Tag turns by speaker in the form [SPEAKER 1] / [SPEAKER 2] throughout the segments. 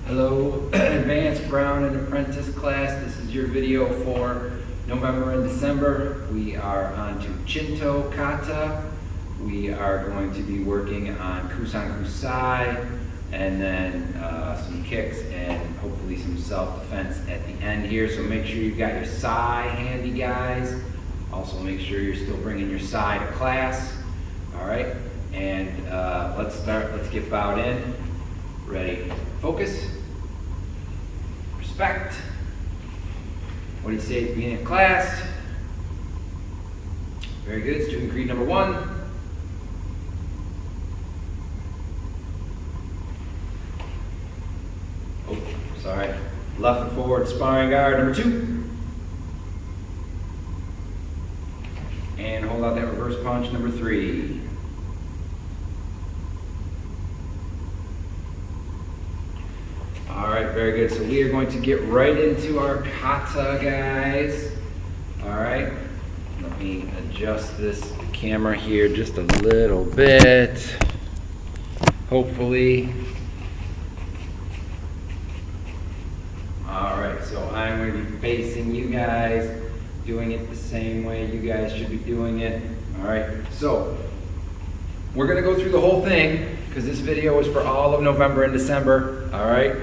[SPEAKER 1] Hello, Advanced Brown and Apprentice class. This is your video for November and December. We are on to Chinto Kata. We are going to be working on Kusan Kusai and then some kicks and hopefully some self-defense at the end here. So make sure you've got your sai handy, guys. Also make sure you're still bringing your sai to class. All right, and let's start. Let's get bowed in. Ready, focus, respect. What do you say at the beginning of class? Very good. Student creed number 1. Oh, sorry. Left and forward sparring guard number 2. And hold out that reverse punch number 3. All right, very good. So we are going to get right into our kata, guys. All right, let me adjust this camera here just a little bit. Hopefully. All right, so I'm going to be facing you guys, doing it the same way you guys should be doing it. All right, so we're going to go through the whole thing because this video is for all of November and December. All right.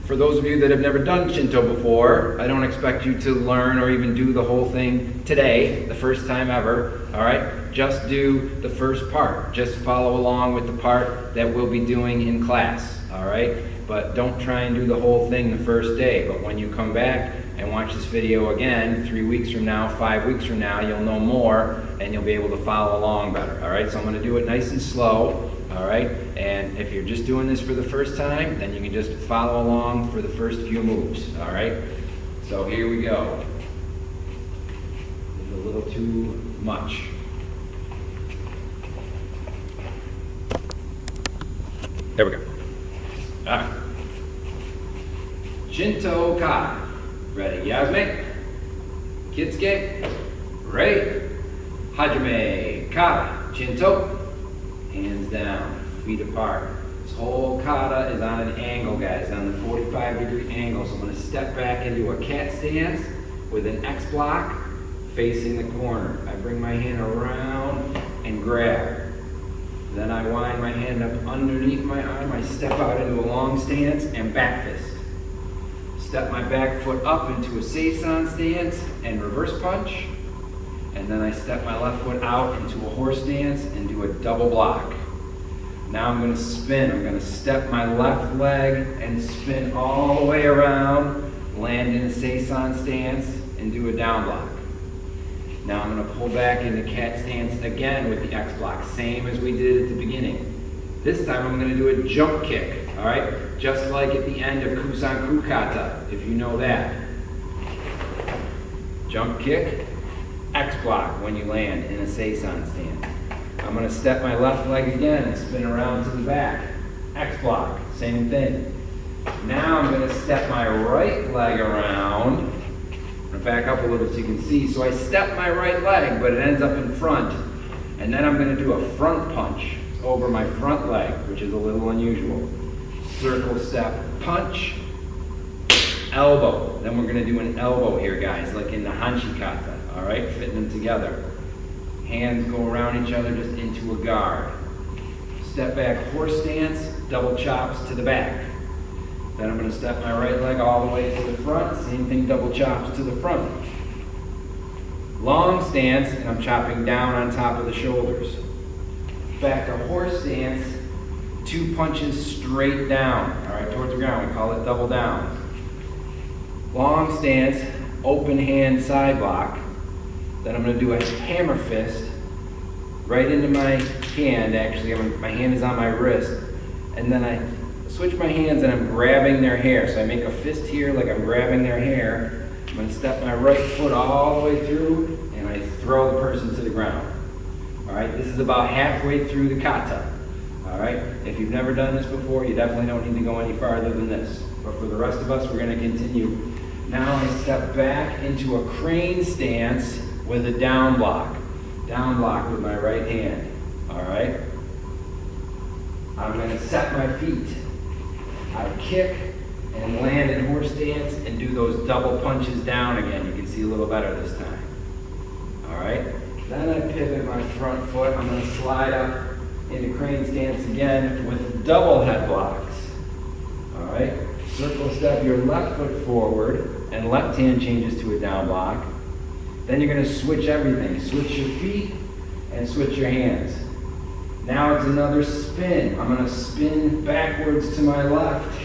[SPEAKER 1] For those of you that have never done Chinto before, I don't expect you to learn or even do the whole thing today, the first time ever, all right? Just do the first part. Just follow along with the part that we'll be doing in class, all right? But don't try and do the whole thing the first day. But when you come back and watch this video again, 3 weeks from now, 5 weeks from now, you'll know more and you'll be able to follow along better, all right? So I'm gonna do it nice and slow. All right, and if you're just doing this for the first time, then you can just follow along for the first few moves. All right, so here we go. It's a little too much. There we go. All right. Chinto Kata. Ready, Yasme? Kitsuke. Ready? Hajime Kata. Chinto. Hands down, feet apart. This whole kata is on an angle, guys, on the 45-degree angle. So I'm going to step back into a cat stance with an X block facing the corner. I bring my hand around and grab. Then I wind my hand up underneath my arm. I step out into a long stance and back fist. Step my back foot up into a seisan stance and reverse punch. And then I step my left foot out into a horse stance and do a double block. Now I'm going to spin. I'm going to step my left leg and spin all the way around, land in a seisan stance, and do a down block. Now I'm going to pull back into cat stance again with the X block, same as we did at the beginning. This time I'm going to do a jump kick, all right? Just like at the end of Kusan Kukata, if you know that. Jump kick. X block when you land in a seisan stance. I'm going to step my left leg again and spin around to the back. X block, same thing. Now I'm going to step my right leg around. I'm going to back up a little so you can see. So I step my right leg, but it ends up in front. And then I'm going to do a front punch over my front leg, which is a little unusual. Circle step punch, elbow. Then we're going to do an elbow here, guys, like in the Hanshi Kata. All right, fitting them together. Hands go around each other just into a guard. Step back, horse stance, double chops to the back. Then I'm going to step my right leg all the way to the front. Same thing, double chops to the front. Long stance, and I'm chopping down on top of the shoulders. Back to horse stance, 2 punches straight down, all right, towards the ground. We call it double down. Long stance, open hand side block. Then I'm going to do a hammer fist right into my hand. Actually, my hand is on my wrist. And then I switch my hands and I'm grabbing their hair. So I make a fist here like I'm grabbing their hair. I'm going to step my right foot all the way through and I throw the person to the ground. All right, this is about halfway through the kata. All right, if you've never done this before, you definitely don't need to go any farther than this. But for the rest of us, we're going to continue. Now I step back into a crane stance with a down block with my right hand, all right? I'm going to set my feet. I kick and land in horse stance and do those double punches down again. You can see a little better this time. All right? Then I pivot my front foot. I'm going to slide up into crane stance again with double head blocks. All right? Circle step your left foot forward and left hand changes to a down block. Then you're going to switch everything. Switch your feet and switch your hands. Now it's another spin. I'm going to spin backwards to my left,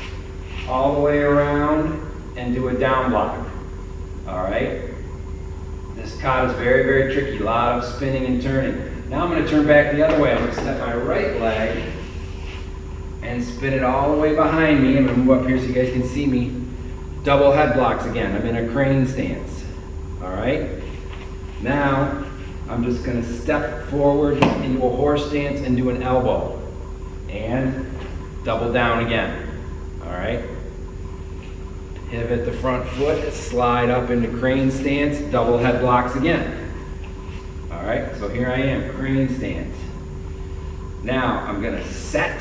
[SPEAKER 1] all the way around, and do a down block. All right? This kata is very, very tricky. A lot of spinning and turning. Now I'm going to turn back the other way. I'm going to step my right leg and spin it all the way behind me. I'm going to move up here so you guys can see me. Double head blocks again. I'm in a crane stance. All right? Now, I'm just going to step forward into a horse stance and do an elbow. And double down again. All right? Pivot the front foot, slide up into crane stance, double head blocks again. All right? So here I am, crane stance. Now, I'm going to set,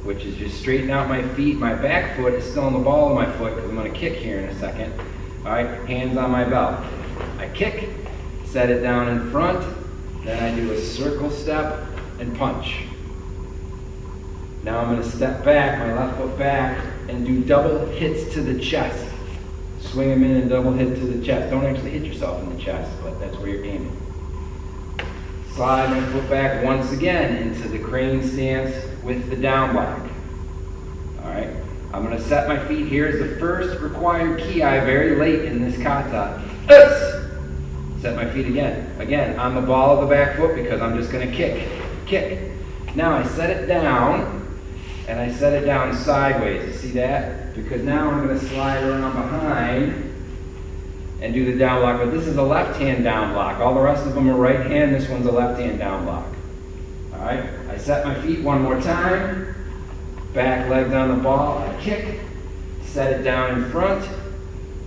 [SPEAKER 1] which is just straighten out my feet. My back foot is still on the ball of my foot because I'm going to kick here in a second. All right? Hands on my belt. I kick. Set it down in front, then I do a circle step and punch. Now I'm going to step back, my left foot back, and do double hits to the chest. Swing them in and double hit to the chest. Don't actually hit yourself in the chest, but that's where you're aiming. Slide my foot back once again into the crane stance with the down block. All right, I'm going to set my feet. Here's the first required ki very late in this kata. Set my feet again. Again, on the ball of the back foot because I'm just going to kick. Now I set it down, and I set it down sideways. You see that? Because now I'm going to slide around behind and do the down block. But this is a left hand down block. All the rest of them are right hand. This one's a left hand down block. All right? I set my feet one more time. Back legs on the ball. I kick. Set it down in front.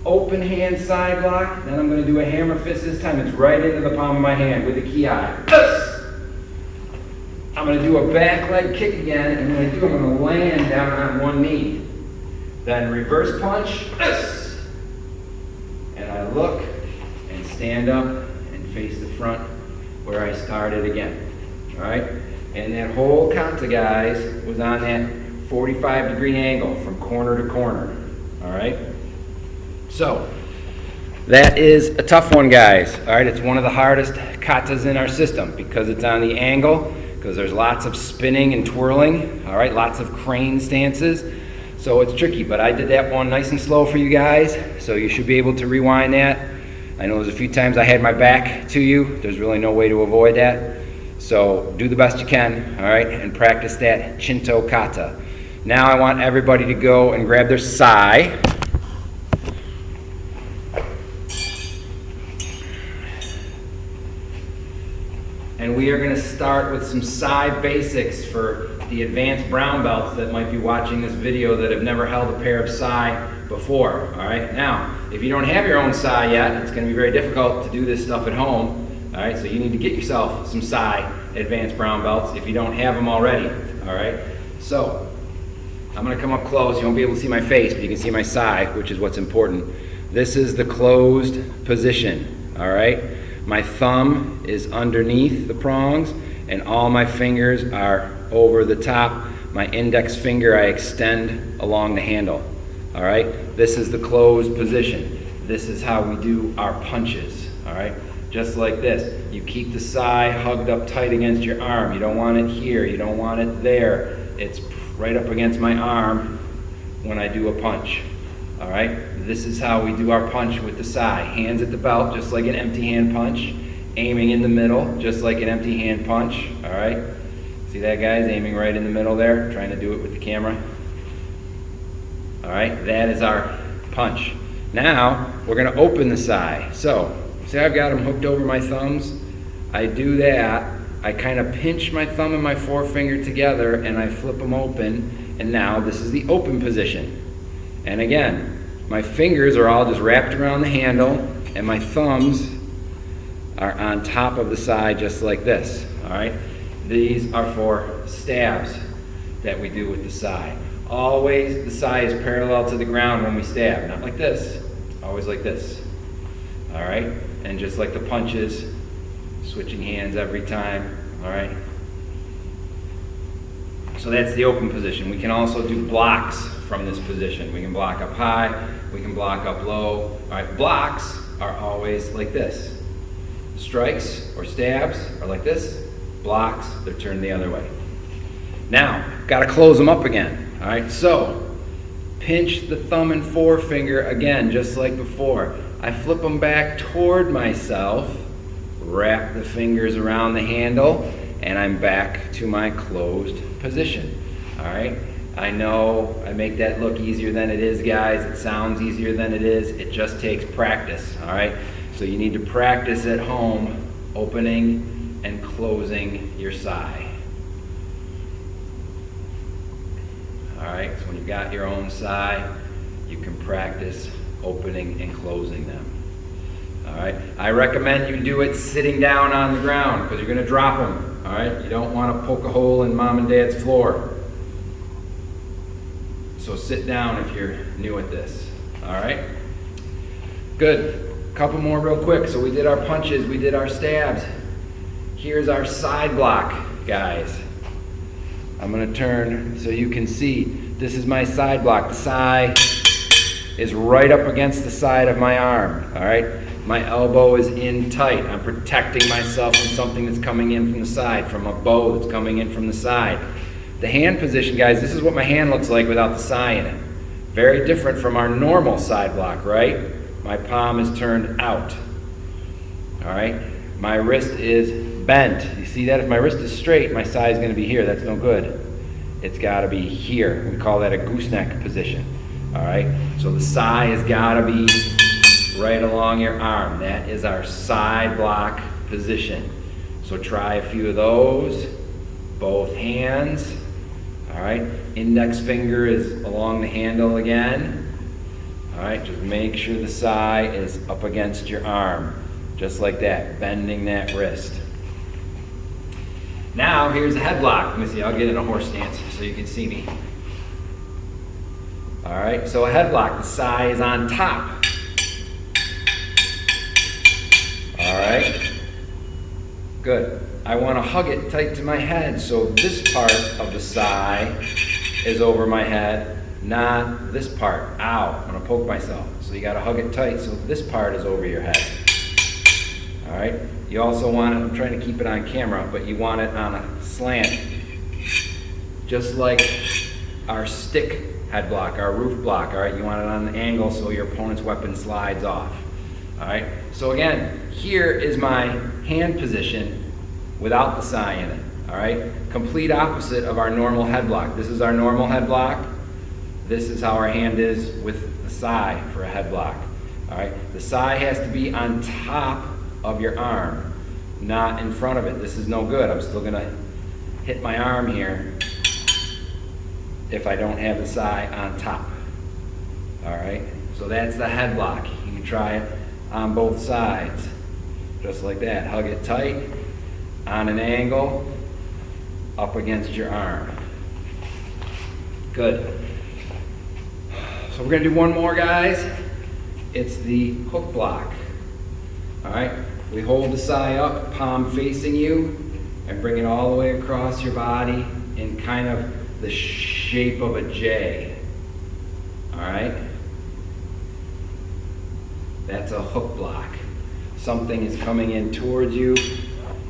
[SPEAKER 1] Open hand side block, then I'm going to do a hammer fist this time. It's right into the palm of my hand with a ki. I'm going to do a back leg kick again, and when I do, I'm going to land down on one knee. Then reverse punch, and I look and stand up and face the front where I started again. All right? And that whole kata, guys, was on that 45-degree angle from corner to corner. All right? So, that is a tough one, guys. All right, it's one of the hardest katas in our system because it's on the angle, because there's lots of spinning and twirling, all right, lots of crane stances. So it's tricky, but I did that one nice and slow for you guys, so you should be able to rewind that. I know there's a few times I had my back to you. There's really no way to avoid that. So do the best you can, all right, and practice that Chinto kata. Now I want everybody to go and grab their sai. And we are going to start with some sai basics for the advanced brown belts that might be watching this video that have never held a pair of sai before. All right. Now, if you don't have your own sai yet, it's going to be very difficult to do this stuff at home. All right. So you need to get yourself some sai advanced brown belts if you don't have them already. All right. So I'm going to come up close. You won't be able to see my face, but you can see my sai, which is what's important. This is the closed position. All right. My thumb is underneath the prongs, and all my fingers are over the top. My index finger I extend along the handle. All right? This is the closed position. This is how we do our punches. All right? Just like this. You keep the sai hugged up tight against your arm. You don't want it here. You don't want it there. It's right up against my arm when I do a punch. All right? This is how we do our punch with the sai. Hands at the belt, just like an empty hand punch. Aiming in the middle, just like an empty hand punch. All right? See that, guys? Aiming right in the middle there. Trying to do it with the camera. All right? That is our punch. Now, we're going to open the sai. So, see I've got them hooked over my thumbs? I do that. I kind of pinch my thumb and my forefinger together, and I flip them open. And now, this is the open position. And again, my fingers are all just wrapped around the handle, and my thumbs are on top of the sai just like this, all right? These are for stabs that we do with the sai. Always the sai is parallel to the ground when we stab, not like this, always like this. All right, and just like the punches, switching hands every time. All right. So that's the open position. We can also do blocks from this position. We can block up high, we can block up low. All right, blocks are always like this. Strikes or stabs are like this. Blocks, they're turned the other way. Now, got to close them up again. All right, so pinch the thumb and forefinger again, just like before. I flip them back toward myself, wrap the fingers around the handle, and I'm back to my closed position. All right, I know I make that look easier than it is, guys. It sounds easier than it is. It just takes practice. All right, so you need to practice at home opening and closing your sai. All right, so when you've got your own sai, you can practice opening and closing them. All right, I recommend you do it sitting down on the ground because you're going to drop them. All right, you don't want to poke a hole in mom and dad's floor. So sit down if you're new at this. All right, good. Couple more real quick. So we did our punches, we did our stabs. Here's our side block, guys. I'm going to turn so you can see. This is my side block. The sai is right up against the side of my arm. All right, my elbow is in tight. I'm protecting myself from something that's coming in from the side, from a bow that's coming in from the side. The hand position, guys, this is what my hand looks like without the sai in it. Very different from our normal side block, right? My palm is turned out. All right, my wrist is bent. You see that? If my wrist is straight, my sai is going to be here. That's no good. It's got to be here. We call that a gooseneck position. All right, so the sai has got to be right along your arm. That is our side block position. So try a few of those. Both hands. All right, index finger is along the handle again. All right, just make sure the sai is up against your arm. Just like that, bending that wrist. Now, here's a head block. Let me see, I'll get in a horse stance so you can see me. All right, so a head block, the sai is on top. All right, good. I want to hug it tight to my head, so this part of the sai is over my head, not this part. Ow, I'm going to poke myself. So you got to hug it tight so this part is over your head. All right, you also want it, I'm trying to keep it on camera, but you want it on a slant. Just like our stick head block, our roof block, all right? You want it on an angle so your opponent's weapon slides off. All right, so again, here is my hand position without the sai in it. All right, complete opposite of our normal head block. This is our normal head block. This is how our hand is with the sai for a head block. All right, the sai has to be on top of your arm, not in front of it. This is no good. I'm still gonna hit my arm here if I don't have the sai on top. All right, so that's the head block. You can try it on both sides, just like that. Hug it tight, on an angle, up against your arm. Good. So we're gonna do one more, guys. It's the hook block. All right, we hold the sai up, palm facing you, and bring it all the way across your body in kind of the shape of a J. All right, that's a hook block. Something is coming in towards you,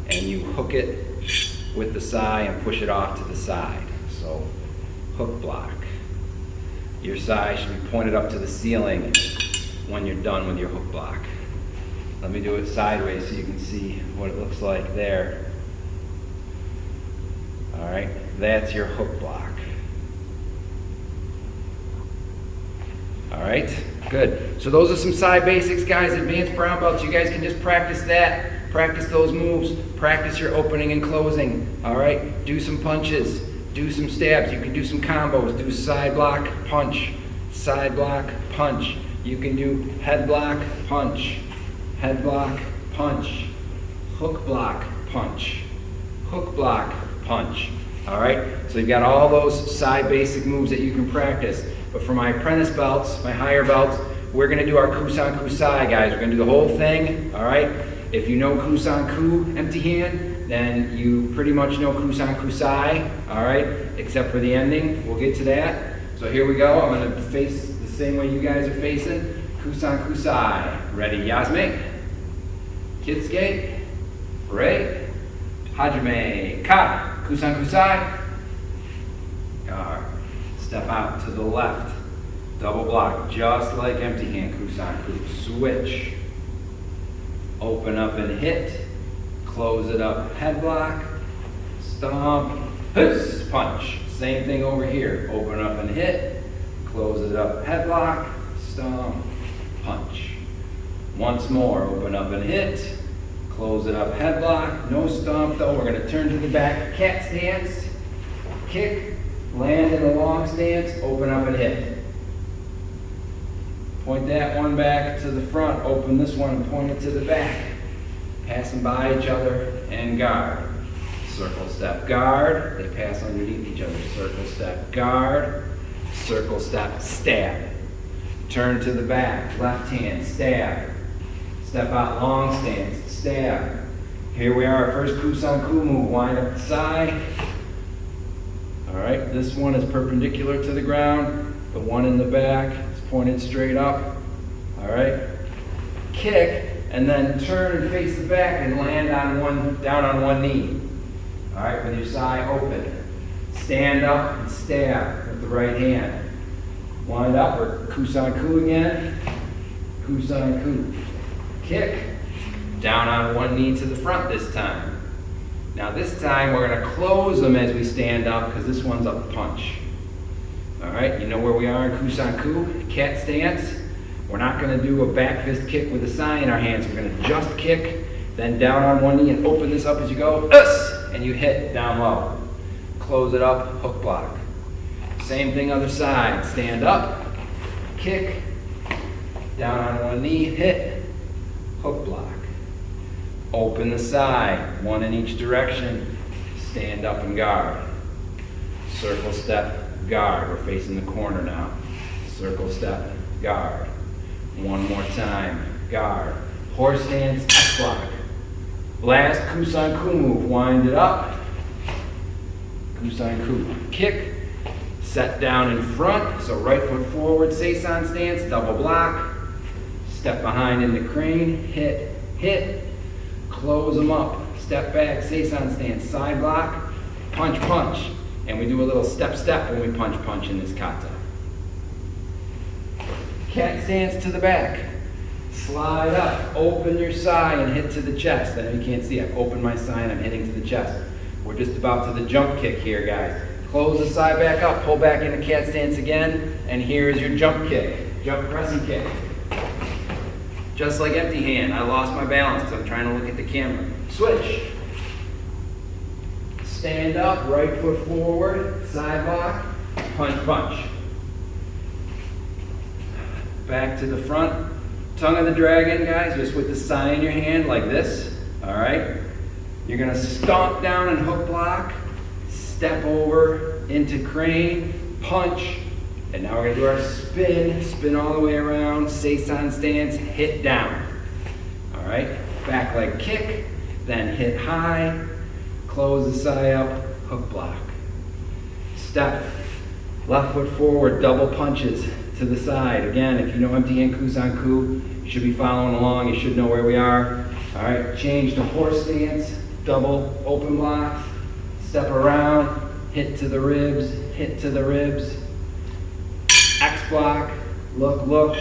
[SPEAKER 1] and you hook it with the sai and push it off to the side. So, hook block. Your sai should be pointed up to the ceiling when you're done with your hook block. Let me do it sideways so you can see what it looks like there. All right, that's your hook block. All right, good. So those are some sai basics, guys. Advanced brown belts. You guys can just practice that. Practice those moves. Practice your opening and closing. All right, do some punches. Do some stabs. You can do some combos. Do side block, punch. Side block, punch. You can do head block, punch. Head block, punch. Hook block, punch. Hook block, punch. All right, so you've got all those side basic moves that you can practice. But for my apprentice belts, my higher belts, we're gonna do our kusan kusai, guys. We're gonna do the whole thing, all right? If you know kusan ku, empty hand, then you pretty much know kusan kusai, all right? Except for the ending, we'll get to that. So here we go, I'm gonna face the same way you guys are facing. Kusan kusai, ready, Yasme, Kitsuke, Rei, Hajime, Kata, kusan kusai, guard, step out to the left, double block, just like empty hand kusan ku, switch, open up and hit, close it up, head block, stomp, hiss, punch. Same thing over here, open up and hit, close it up, head block, stomp, punch. Once more, open up and hit, close it up, head block, no stomp though. We're gonna turn to the back, cat stance, kick, land in a long stance, open up and hit. Point that one back to the front, open this one and point it to the back. Passing by each other and guard. Circle step, guard, they pass underneath each other. Circle step, guard, circle step, stab. Turn to the back, left hand, stab. Step out, long stance, stab. Here we are, first kusan ku move, wind up the side. All right, this one is perpendicular to the ground. The one in the back is pointed straight up. All right, kick, and then turn and face the back and land on down on one knee. All right, with your side open. Stand up and stab with the right hand. Wind up, or kusan ku again. Kusan ku. Kick, down on one knee to the front this time. Now this time we're gonna close them as we stand up because this one's a punch. All right, you know where we are in kusan ku, cat stance. We're not gonna do a back fist kick with a sai in our hands. We're gonna just kick, then down on one knee and open this up as you go, and you hit down low. Close it up, hook block. Same thing other side, stand up, kick, down on one knee, hit, hook block. Open the side, one in each direction, stand up and guard. Circle step, guard, we're facing the corner now. Circle step, guard. One more time, guard. Horse stance, X block. Last kusan ku move, wind it up. Kusan ku, kick, set down in front, so right foot forward, seisan stance, double block. Step behind in the crane, hit, hit. Close them up, step back, seisan stance, side block, punch, punch. And we do a little step, step when we punch, punch in this kata. Cat stance to the back. Slide up, open your sai and hit to the chest. I know you can't see, I've opened my sai and I'm hitting to the chest. We're just about to the jump kick here, guys. Close the sai back up, pull back into cat stance again, and here is your jump kick, jump pressing kick. Just like empty hand, I lost my balance because I'm trying to look at the camera. Switch. Stand up, right foot forward, side block, punch, punch. Back to the front. Tongue of the dragon, guys, just with the sai in your hand like this, all right? You're gonna stomp down and hook block, step over into crane, punch, and now we're gonna do our spin, spin all the way around, seisan stance, hit down. All right, back leg kick, then hit high, close the sai up, hook block. Step, left foot forward, double punches to the side. Again, if you know empty hand kusan ku, you should be following along, you should know where we are. All right, change to horse stance, double open blocks, step around, hit to the ribs, hit to the ribs. X block, look, look.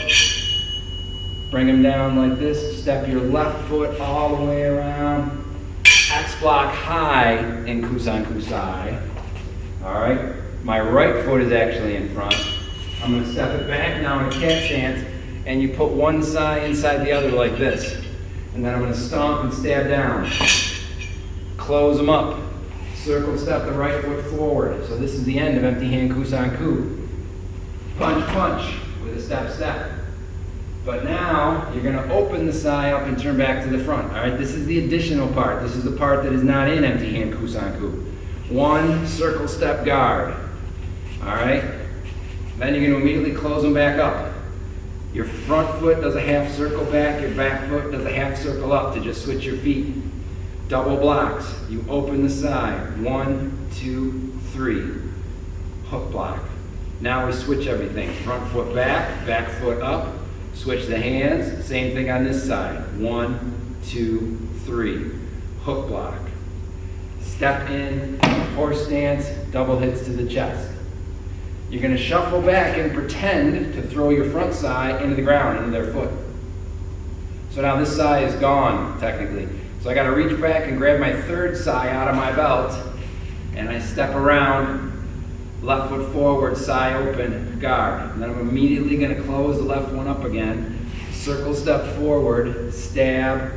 [SPEAKER 1] Bring them down like this. Step your left foot all the way around. X block high in kusan kusai. All right, my right foot is actually in front. I'm gonna step it back now in a cat stance, and you put one sai inside the other like this. And then I'm gonna stomp and stab down. Close them up. Circle step the right foot forward. So this is the end of empty hand kusan ku. Punch, punch with a step, step. But now you're gonna open the sai up and turn back to the front. All right, this is the additional part. This is the part that is not in empty hand kusan ku. 1 circle step guard. All right? Then you're going to immediately close them back up. Your front foot does a half circle back, your back foot does a half circle up to just switch your feet. Double blocks. You open the side. 1, 2, 3. Hook block. Now we switch everything. Front foot back, back foot up. Switch the hands. Same thing on this side. 1, 2, 3. Hook block. Step in, horse stance, double hits to the chest. You're going to shuffle back and pretend to throw your front side into the ground, into their foot. So now this side is gone, technically. So I got to reach back and grab my third side out of my belt, and I step around, left foot forward, side open, guard. And then I'm immediately going to close the left one up again, circle step forward, stab,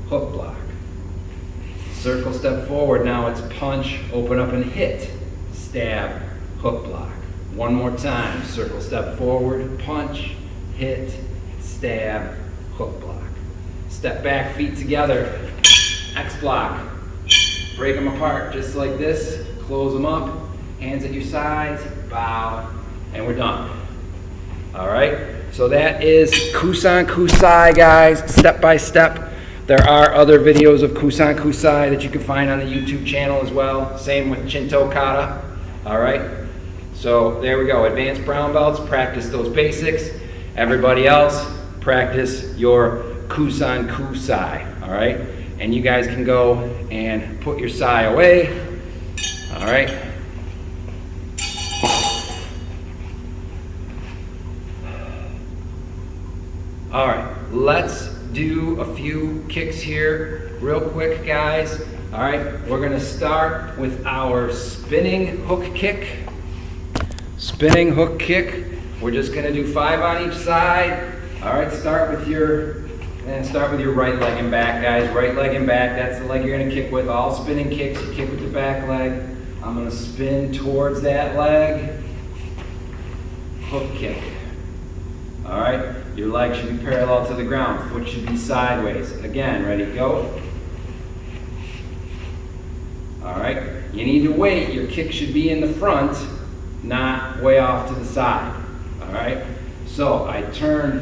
[SPEAKER 1] hook block. Circle step forward, now it's punch, open up and hit, stab, hook block. One more time, circle step forward, punch, hit, stab, hook block. Step back, feet together, X block. Break them apart just like this, close them up, hands at your sides, bow, and we're done. All right, so that is Kusan Kusai, guys, step by step. There are other videos of Kusan Kusai that you can find on the YouTube channel as well. Same with Shinto Kata. All right. So there we go. Advanced brown belts, practice those basics. Everybody else, practice your Kusan Kusai. All right. And you guys can go and put your sai away. All right. All right. Let's do a few kicks here real quick, guys. All right, we're going to start with our spinning hook kick. Spinning hook kick. We're just going to do 5 on each side. All right, start with your right leg and back, guys. Right leg and back, that's the leg you're going to kick with. All spinning kicks, you kick with the back leg. I'm going to spin towards that leg. Hook kick. All right, your leg should be parallel to the ground. Foot should be sideways. Again, ready, go. All right, you need to wait. Your kick should be in the front, not way off to the side. All right, so I turn.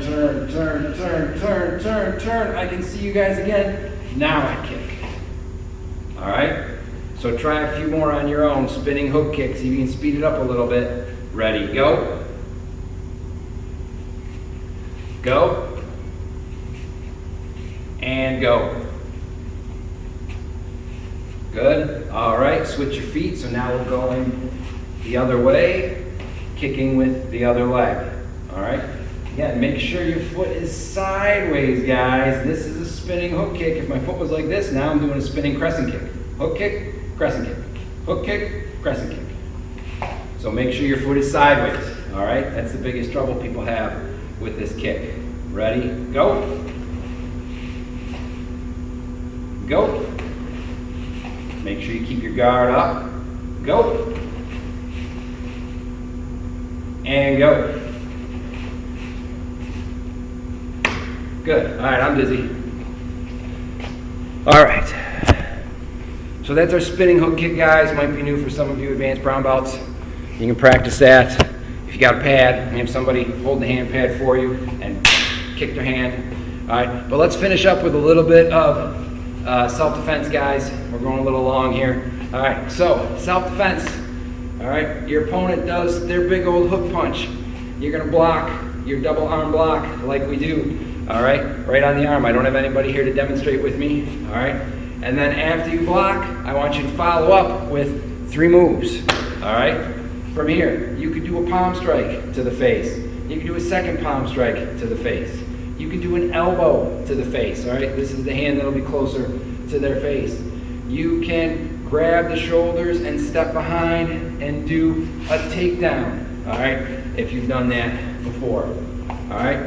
[SPEAKER 1] I can see you guys again. Now I kick. All right, so try a few more on your own. Spinning hook kicks. You can speed it up a little bit. Ready, go. Go. And go. Good. All right, switch your feet. So now we're going the other way, kicking with the other leg. All right. Again, make sure your foot is sideways, guys. This is a spinning hook kick. If my foot was like this, now I'm doing a spinning crescent kick. Hook kick, crescent kick. Hook kick, crescent kick. So make sure your foot is sideways. All right. That's the biggest trouble people have with this kick. Ready? Go. Go. Make sure you keep your guard up. Go. And go. Good. All right, I'm dizzy. All right. So that's our spinning hook kick, guys. Might be new for some of you advanced brown belts. You can practice that. If you got a pad, have somebody hold the hand pad for you and kick their hand. All right, but let's finish up with a little bit of self-defense, guys. We're going a little long here. All right, so self-defense. All right, your opponent does their big old hook punch. You're gonna block your double arm block like we do. All right, right on the arm. I don't have anybody here to demonstrate with me. All right, and then after you block, I want you to follow up with 3 moves. All right, from here, you could do a palm strike to the face. You can do a second palm strike to the face. You can do an elbow to the face, all right? This is the hand that'll be closer to their face. You can grab the shoulders and step behind and do a takedown, all right? If you've done that before, all right?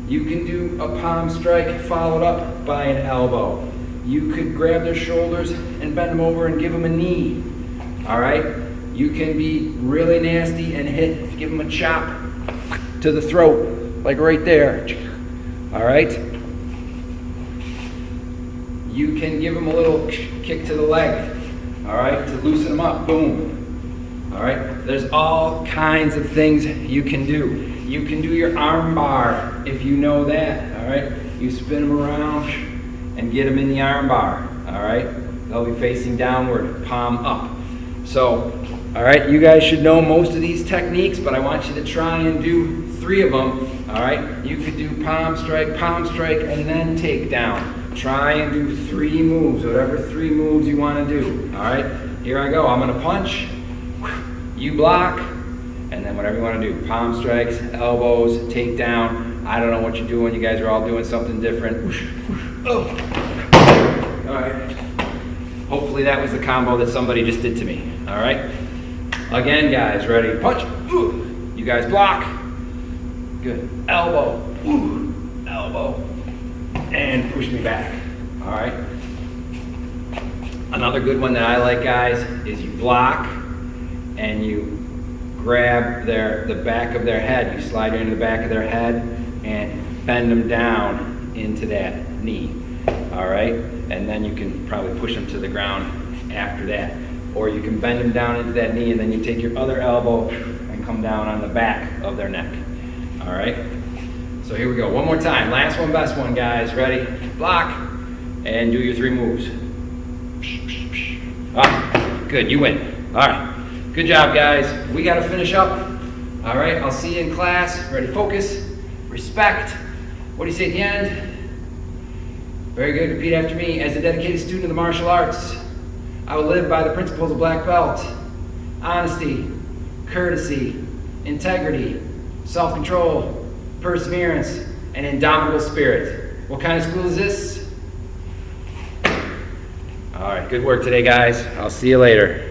[SPEAKER 1] You can do a palm strike followed up by an elbow. You could grab their shoulders and bend them over and give them a knee, all right? You can be really nasty and give them a chop to the throat, like right there. All right? You can give them a little kick to the leg. all right, to loosen them up, boom. All right, there's all kinds of things you can do. You can do your arm bar if you know that, all right? You spin them around and get them in the arm bar, all right? They'll be facing downward, palm up. So, all right, you guys should know most of these techniques, but I want you to try and do 3 of them, all right? You could do palm strike, and then take down. Try and do 3 moves, whatever 3 moves you want to do, all right? Here I go. I'm going to punch, you block, and then whatever you want to do. Palm strikes, elbows, take down. I don't know what you're doing. You guys are all doing something different. Oh. All right. Hopefully that was the combo that somebody just did to me, all right? Again, guys, ready? Punch. You guys block. Good. Elbow. Elbow. And push me back, all right? Another good one that I like, guys, is you block and you grab the back of their head. You slide into the back of their head and bend them down into that knee, all right? And then you can probably push them to the ground after that. Or you can bend them down into that knee and then you take your other elbow and come down on the back of their neck, all right? So here we go, one more time. Last one, best one, guys. Ready? Block, and do your 3 moves. Ah, good, you win. All right. Good job, guys. We got to finish up. All right, I'll see you in class. Ready, focus, respect. What do you say at the end? Very good. Repeat after me. As a dedicated student of the martial arts, I will live by the principles of black belt: honesty, courtesy, integrity, self-control, perseverance, and indomitable spirit. What kind of school is this? All right, good work today, guys. I'll see you later.